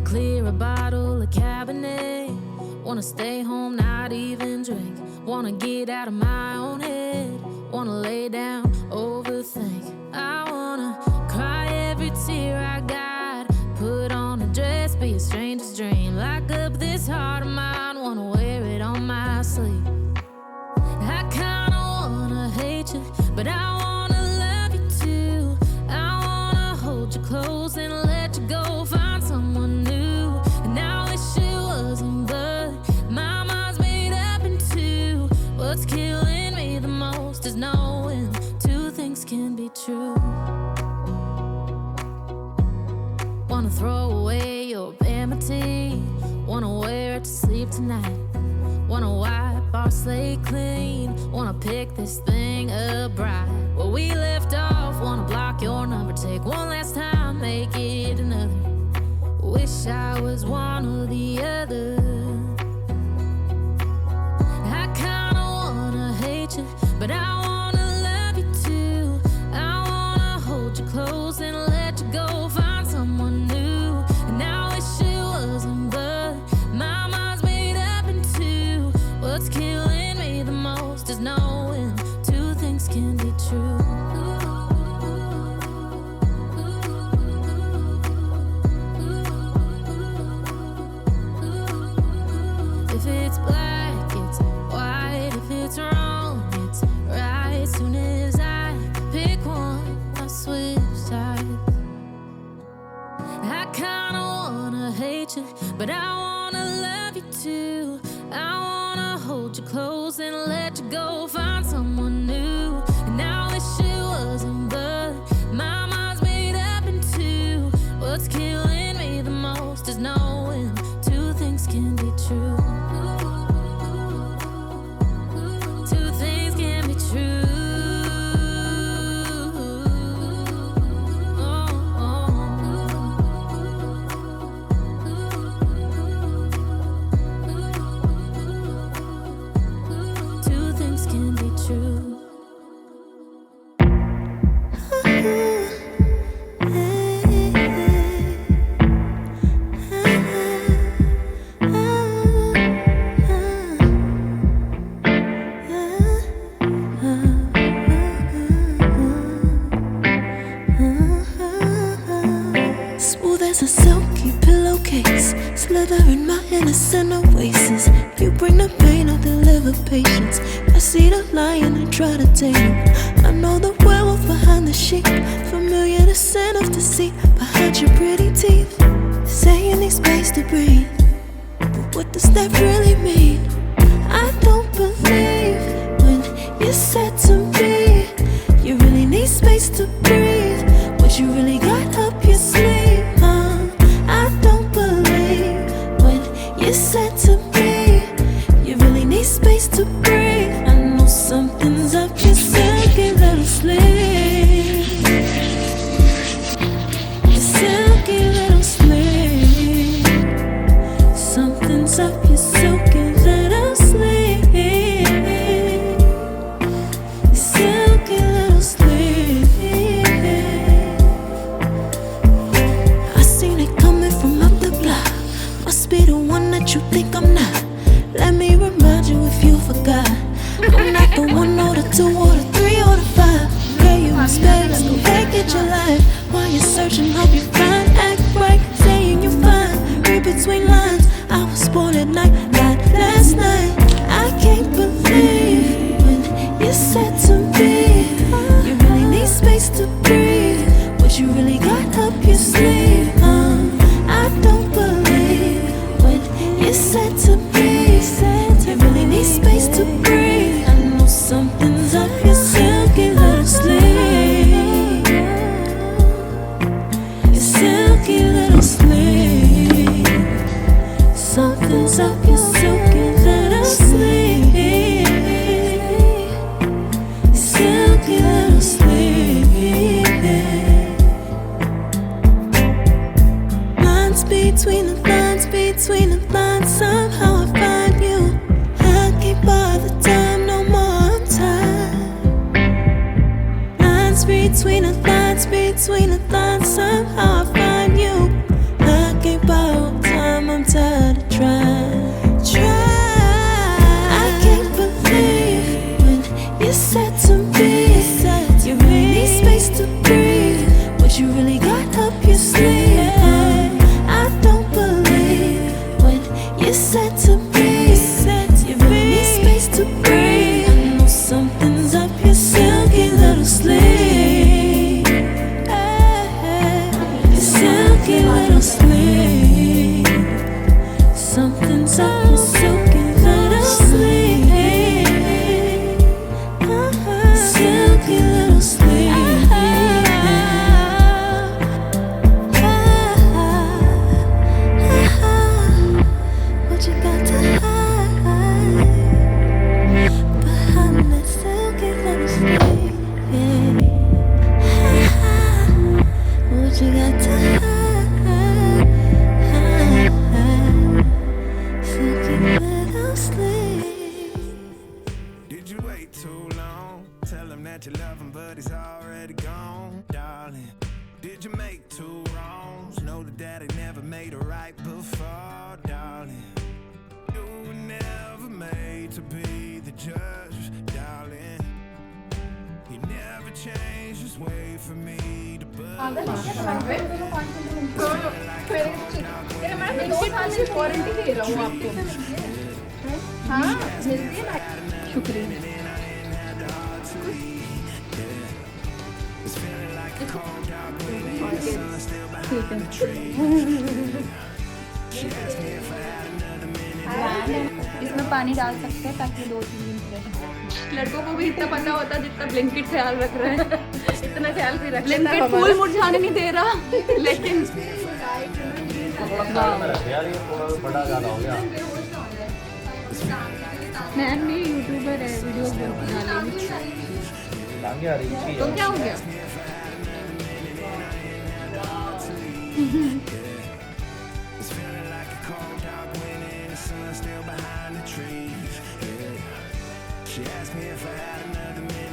clear a bottle of Cabernet. Wanna stay home, not even drink. Wanna get out of my own head. Wanna lay down, overthink. I wanna cry every tear I got. Put on a dress, be a stranger's dream. Lock up this heart of mine, wanna wear it on my sleeve. I kinda wanna hate you, but I wanna love you too. I wanna hold you close and let you go. Find someone new, and I wish it wasn't, but my mind's made up in two. What's killing me the most is knowing two things can be true. Wanna throw away your vanity. Wanna wear it to sleep tonight. Wanna wipe our slate clean. Wanna pick this thing up right where we left off. Wanna block your number, take one last time, make it another. Wish I was one or the other. I kinda wanna hate you, but I wanna love you too. I wanna hold you close and let you go. Find someone new, and I wish it wasn't, but my mind's made up in two. What's killing me the most is knowing two things can be true. If it's black, it's white. If it's wrong, it's right. Soon as I pick one, I switch sides. I kinda wanna hate you, but I wanna love you too. I wanna hold you close and let you go. Find someone new, and I wish it wasn't, but my mind's made up in two. What's killing me the most is knowing two things can be true. Two things can be true. Two things can be true. Smooth as a silky pillowcase, slither in my innocent oasis. You bring the pain, I deliver patience. I see the lion and try to tame him. I know the werewolf behind the sheep, familiar the scent of deceit behind your pretty teeth. Say you need space to breathe, but what does that really mean? I don't believe when you said to me you really need space to breathe. What you really got up your sleeve, I don't believe when you said to me you really need space to breathe. I know something's up your silky little sleeve. Your silky little sleeve. Something's up your silky little sleeve. Your silky little sleeve. I seen it coming from up the block. Must be the one that you think I'm not. Let me remind you if you forgot. I'm not the one or the two or the three or the five. Pay you in space, go back at your life. While you're searching, hope you find. Act right, saying you're fine. Read between lines. I was born at night, not last night. I can't believe when you said to me you really need space to breathe. What you really got up your sleeve, I don't believe when you said to me you really need space to breathe. I know something's up your silky little sleeve. Your silky little sleeve. Something's up your silky little sleeve. Silky little sleeve. Lines between the lines, between the lines. Somehow I find you. I can't bother time no more time. Lines between the lines, between the lines. Somehow I find you. I can't bother wait too long. Tell him that you love him, but he's already gone. Darling, did you make two wrongs? Know that daddy never made a right before, darling. You were never made to be the judge, darling. He never changed his way for me to budge. Warranty दे रहा हूँ आपको। हाँ जल्दी ना। शुक्रिया। ठीक है। इसमें पानी डाल सकते हैं ताकि 2-3 दिन रहे। लड़कों को भी इतना पता होता जितना ब्लैंकेट ख्याल रख रहा है। इतना ख्याल भी रख ब्लैंकेट फूल मुरझाने नहीं दे रहा, लेकिन मैं भी यूट्यूबर है, वीडियोस बना लेंगी। तो क्या हो गया? She asked me if I had another minute.